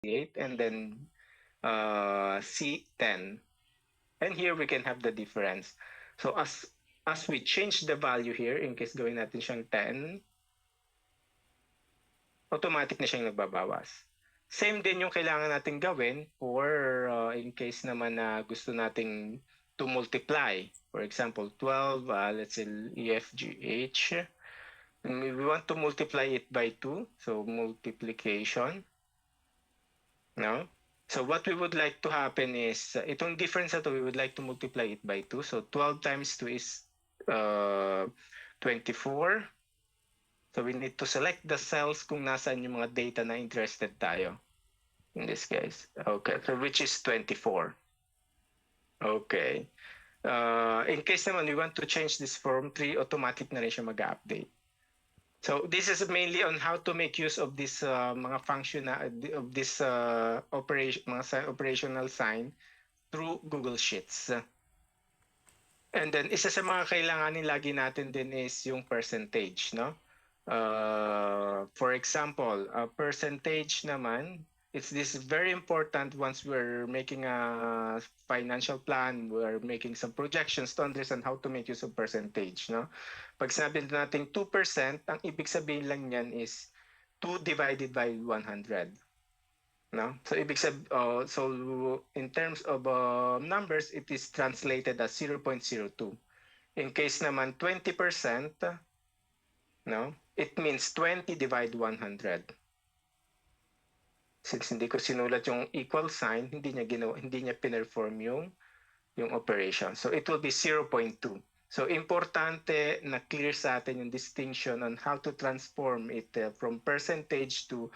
8, and then C10. And here we can have the difference. So as we change the value here, in case gawin natin siyang 10, automatic na siyang nagbabawas. Same din yung kailangan natin gawin for in case naman na gusto nating to multiply. For example, 12, let's say EFGH. We want to multiply it by 2, so multiplication. No? So what we would like to happen is, itong difference na to, we would like to multiply it by 2. So 12 times 2 is 24. So we need to select the cells kung nasaan yung mga data na interested tayo. In this case. Okay, so which is 24. Okay. In case naman we want to change this form 3, automatic na rin siya mag-update. So this is mainly on how to make use of this mga function of this mga operational sign through Google Sheets. And then isa sa mga kailanganin lagi natin din is yung percentage, no? For example, percentage naman, this is very important once we're making a financial plan, we're making some projections to understand how to make use of percentage, no? Pag sinabi natin 2%, ang ibig sabihin lang niyan is 2 divided by 100. No? So so in terms of numbers, it is translated as 0.02. In case naman 20%, no? It means 20 divide 100. Since hindi ko sinulat yung equal sign, hindi niya pinerform yung operation. So it will be 0.2. So importante na clear sa atin yung distinction on how to transform it from percentage to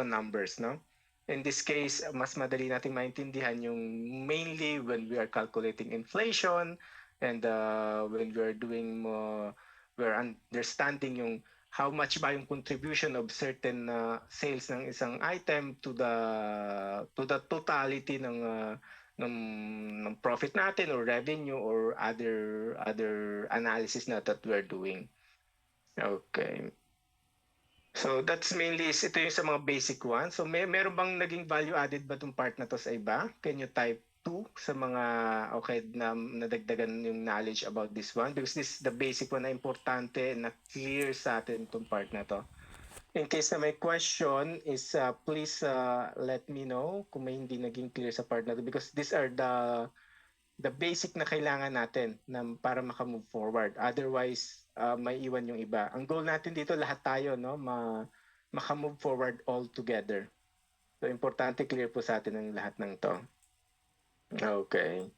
numbers, no? In this case, mas madali nating maintindihan yung mainly when we are calculating inflation and when we are doing we're understanding yung how much ba yung contribution of certain sales ng isang item to the totality ng profit natin or revenue or other analysis na that we're doing. Okay. So that's mainly ito yung sa mga basic ones. So meron bang naging value added ba tong part na to sa iba? Can you type 2 sa mga okay na nadagdagan yung knowledge about this one? Because this is the basic one na importante na clear sa atin tong part na to. In case na may question is please let me know kung may hindi naging clear sa part na to, because these are the basic na kailangan natin na para maka-move forward. Otherwise, may iwan yung iba. Ang goal natin dito, lahat tayo, no, maka-move forward all together. So, importante clear po sa atin ang lahat ng to. Okay.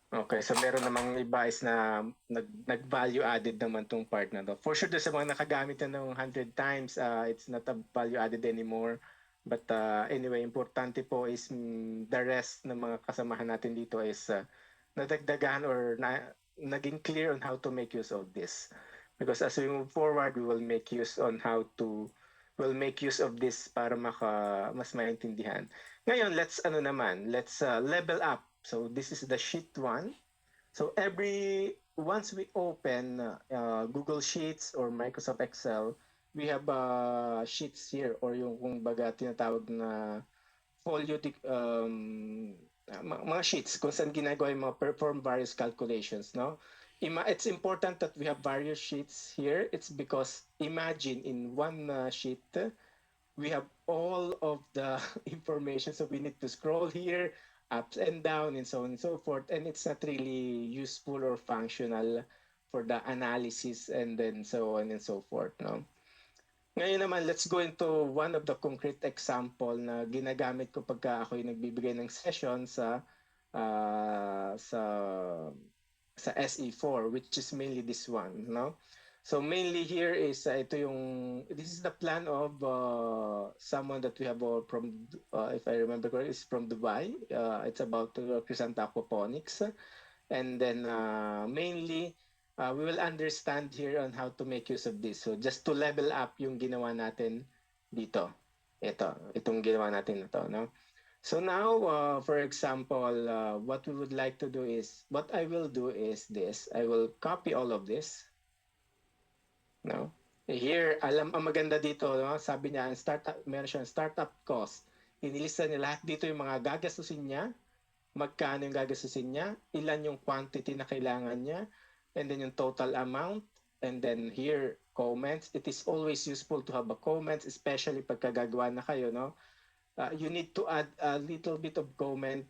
Okay, so meron namang iba is na nag-value added naman tong part na to. For sure, sa mga nakagamit na ng 100 times, it's not a value added anymore. But anyway, importante po is the rest ng mga kasamahan natin dito is nadagdagan or naging clear on how to make use of this. Because as we move forward, we will make use on how to make use of this para mas maintindihan. Ngayon, let's level up. So this is the sheet 1. So once we open Google Sheets or Microsoft Excel, we have sheets here or yung kung baga tinatawag na folio mga sheets kung saan ginagawa yung mga perform various calculations, no? It's important that we have various sheets here. It's because imagine in one sheet, we have all of the information. So we need to scroll here, up and down, and so on and so forth. And it's not really useful or functional for the analysis and then so on and so forth. No? Ngayon naman, let's go into one of the concrete example na ginagamit ko pagka ako yung nagbibigay ng session sa SE4, which is mainly this one. No? So mainly here is this is the plan of someone that we have from, if I remember correctly, is from Dubai. It's about Crescent Aquaponics. And then mainly, we will understand here on how to make use of this. So just to level up yung ginawa natin dito. Itong ginawa natin ito, no? So now, for example, what I will do is this. I will copy all of this. No? Here, ang maganda dito, no? Sabi niya, meron siyang startup cost. Inilista niya lahat dito yung mga gagastusin niya, magkano yung gagastusin niya, ilan yung quantity na kailangan niya, and then yung total amount, and then here, comments. It is always useful to have a comments, especially pagka gagawa na kayo, no? You need to add a little bit of comment,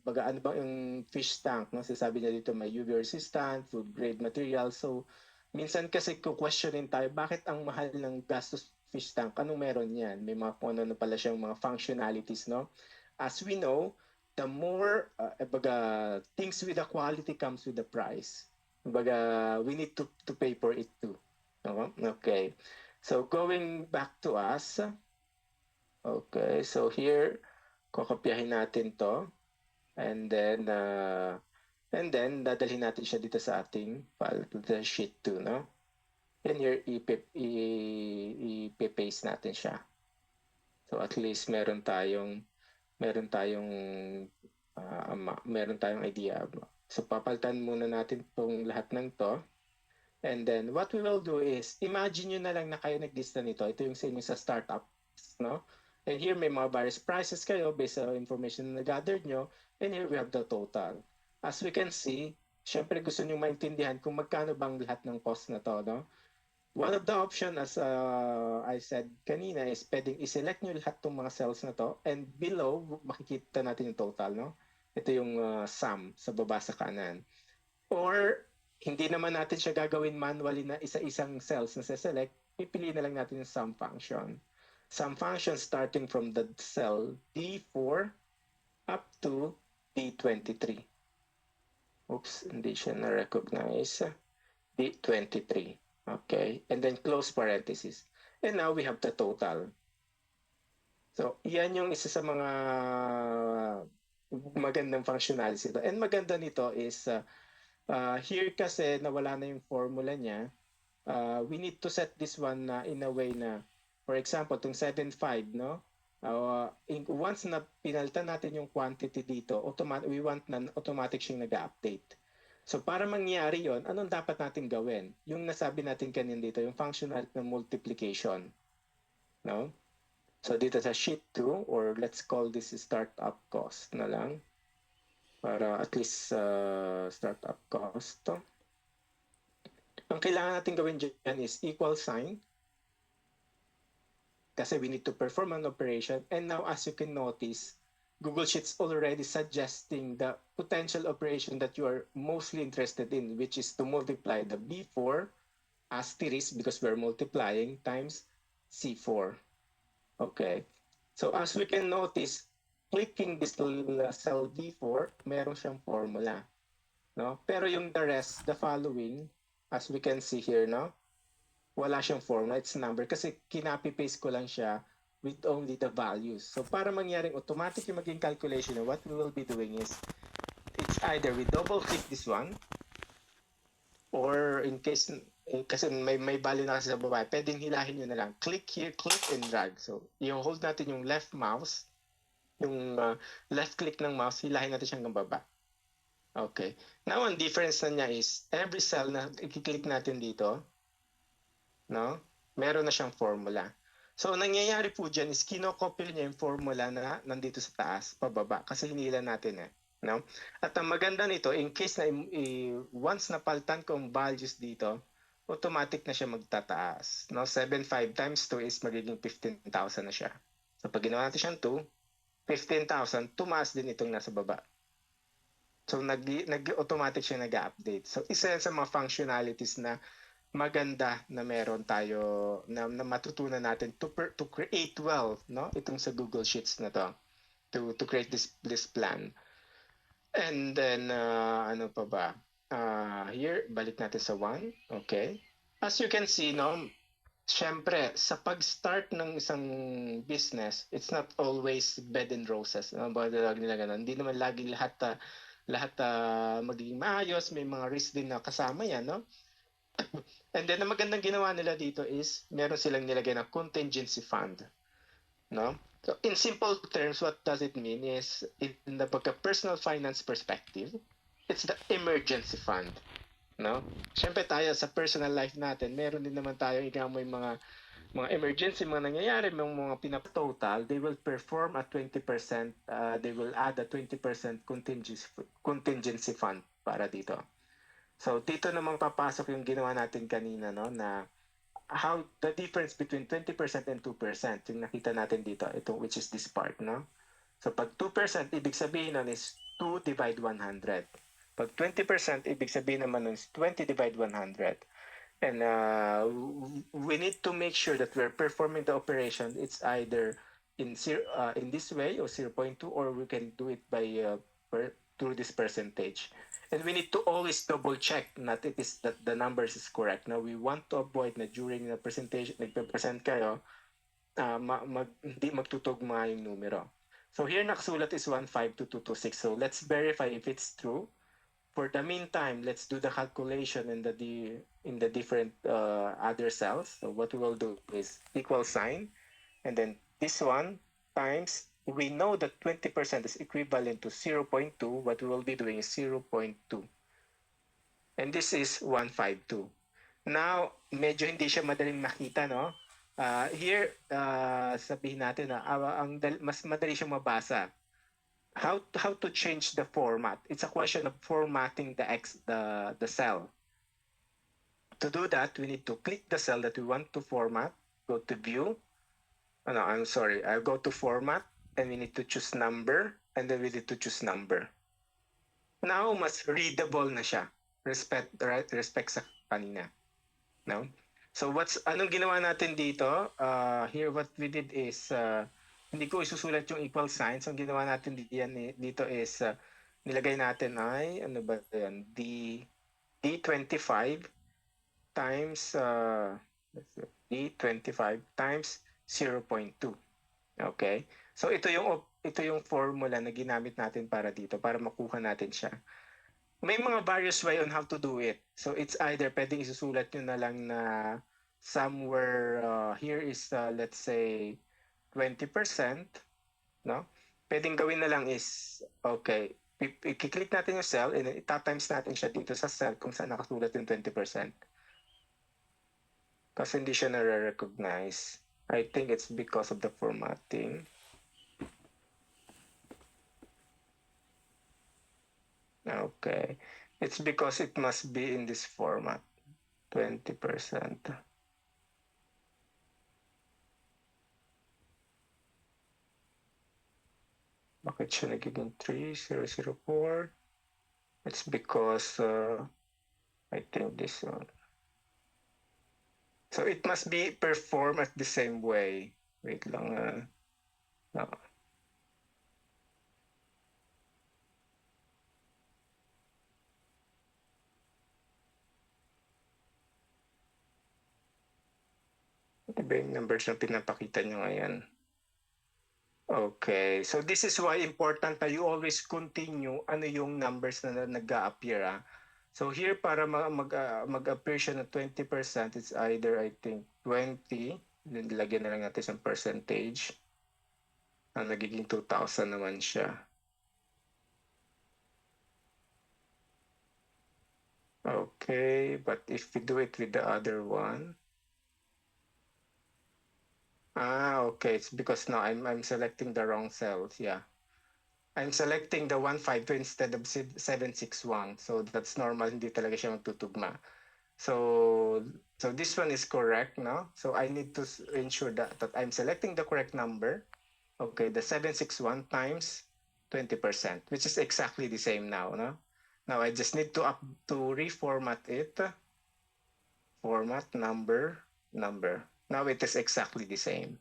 baga ano ba yung fish tank, no? Sasabi niya dito may UV resistant, food grade material. So, minsan kasi questionin tayo, bakit ang mahal ng gastos fish tank? Anong meron yan? May mga kung ano pala siyang mga functionalities, no? As we know, the more, baga, things with the quality comes with the price. Baga, we need to pay for it too. Okay. So, going back to us, okay, so here, kokopyahin natin to. And then dadalhin natin siya dito sa ating file, to the sheet 2, no? And here, ipe-paste natin siya. So at least meron tayong idea. So papalitan muna natin itong lahat ng to. And then what we will do is, imagine nyo na lang na kayo naglista nito. Ito yung sa inyo sa startup, no? And here may mga various prices kayo based sa information na gathered nyo. And here we have the total. As we can see, syempre gusto nyo maintindihan kung magkano bang lahat ng cost na to, no? One of the option, as I said kanina, is pwedeng i-select nyo lahat ng mga cells na to. And below, makikita natin yung total, no? Ito yung sum sa baba sa kanan. Or hindi naman natin siya gagawin manually na isa-isang cells na select, pipili na lang natin yung sum function. Sum function starting from the cell D4 up to D23. Oops, hindi siya na-recognize. D23. Okay, and then close parenthesis. And now we have the total. So, yan yung isa sa mga magandang functionalities ito. And maganda nito is, here kasi nawala na yung formula niya, we need to set this one in a way na, for example, itong 7.5, no? Once na pinalitan natin yung quantity dito, we want na automatic siyang nag-update. So para mangyari yon, anong dapat natin gawin? Yung nasabi natin kanina dito, yung functionality ng multiplication. No? So dito sa sheet 2, or let's call this startup cost na lang. Para at least startup cost. Ang kailangan natin gawin dyan is equal sign. Kasi we need to perform an operation. And now as you can notice, Google Sheets already suggesting the potential operation that you are mostly interested in, which is to multiply the B4 asterisk, because we're multiplying, times C4. Okay. So as we can notice, clicking this little cell D4, meron siyang formula. No? Pero yung the rest, the following, as we can see here, no? Wala siyang formula, it's number. Kasi kinopy-paste ko lang siya with only the values. So para mangyaring automatic yung maging calculation, what we will be doing is, it's either we double click this one, or in case, kasi may value na kasi sa baba, pwedeng hilahin nyo na lang. Click here, click and drag. So i-hold natin yung left mouse, yung left click ng mouse, hilahin natin siyang hanggang baba. Okay. Now, ang difference na niya is, every cell na i-click natin dito, no, meron na siyang formula. So, nangyayari po dyan is kinokopy niya yung formula na nandito sa taas, pababa, kasi hinila natin eh. No? At ang maganda nito, in case na once napalitan ko ang values dito, automatic na siya magtataas. No? 7.5 times 2 is magiging 15,000 na siya. So, pag ginawa natin siyang 2, 15,000, tumaas din itong nasa baba. So, nag-automatic siya nag-update. So, isa yan sa mga functionalities na maganda na meron tayo na matutunan natin to create well, no, itong sa Google Sheets na to create this plan. And then ano pa ba, here balik natin sa 1. Okay, as you can see, no, syempre sa pag-start ng isang business, it's not always bed and roses, no? Nila ganun, hindi naman lagi lahat magiging maayos, may mga risk din na kasama yan, no? And then, ang magandang ginawa nila dito is, meron silang nilagay na contingency fund. No? So, in simple terms, what does it mean is, in the personal finance perspective, it's the emergency fund. no? Siyempre tayo sa personal life natin, meron din naman tayo ikaw may mga emergency mga nangyayari, mga pinatotal, they will perform at 20%, they will add a 20% contingency fund para dito. So dito naman papasok yung ginawa natin kanina, no, na how the difference between 20% and 2%, yung nakita natin dito, ito which is this part, no? So pag 2%, ibig sabihin nun is 2 divide 100. Pag 20%, ibig sabihin naman nun is 20 divide 100. And we need to make sure that we're performing the operation. It's either in this way or 0.2, or we can do it by through this percentage. And we need to always double check that the numbers is correct. Now we want to avoid na during the presentation, nagpe-present kayo, hindi magtutugma yung numero. So here nakasulat is 15226. So let's verify if it's true. For the meantime, let's do the calculation in the different other cells. So what we will do is equal sign, and then this one times, we know that 20% is equivalent to 0.2. What we will be doing is 0.2. And this is 152. Now, medyo hindi siya madaling makita, no? Here, sabihin natin na mas madali siyang mabasa. How to change the format? It's a question of formatting the cell. To do that, we need to click the cell that we want to format, go to view. Oh, no, I'm sorry. I'll go to format, and we need to choose number, and then we need to choose number. Now, mas readable na siya. Respect sa kanina. No? So anong ginawa natin dito? Here what we did is hindi ko isusulat yung equal signs. Ang ginawa natin dito is nilagay natin ay ano ba 'yan? D25 times D25 times 0.2. Okay? So ito yung formula na ginamit natin para dito para makuha natin siya. May mga various way on how to do it. So it's either pwedeng isusulat nyo na lang na somewhere here is let's say 20%, no? Pwedeng gawin na lang is okay, i-click natin yung cell and ita-times natin siya dito sa cell kung saan nakasulat yung 20%. Kasi hindi siya na-recognize. I think it's because of the formatting. Okay. It's because it must be in this format. 20%. Bakit siya nagiging 3004? It's because I think this one. So it must be performed at the same way. Wait lang. No. Ito ba yung numbers na pinapakita nyo ngayon? Okay, so this is why important na you always continue ano yung numbers na nag-a-appear. So here para mag-appear siya na 20%, it's either I think 20, then lagyan na lang natin sa percentage. Nagiging 2,000 naman siya. Okay, but if we do it with the other one, okay, it's because now I'm selecting the wrong cells. Yeah, I'm selecting the 152 instead of 761. So that's normal, hindi talaga siya magtutugma. So this one is correct, no? So I need to ensure that I'm selecting the correct number. Okay, the 761 times 20%, which is exactly the same now, no? Now I just need to reformat it. Format number. Now it is exactly the same.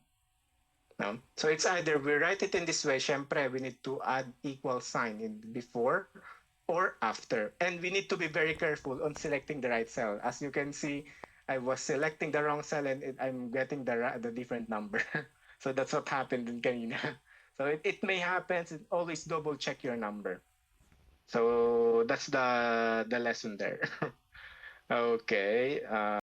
No? So it's either we write it in this way, syempre we need to add equal sign in before or after. And we need to be very careful on selecting the right cell. As you can see, I was selecting the wrong cell and I'm getting the different number. So that's what happened in kanina. So it may happen, so always double check your number. So that's the lesson there. Okay.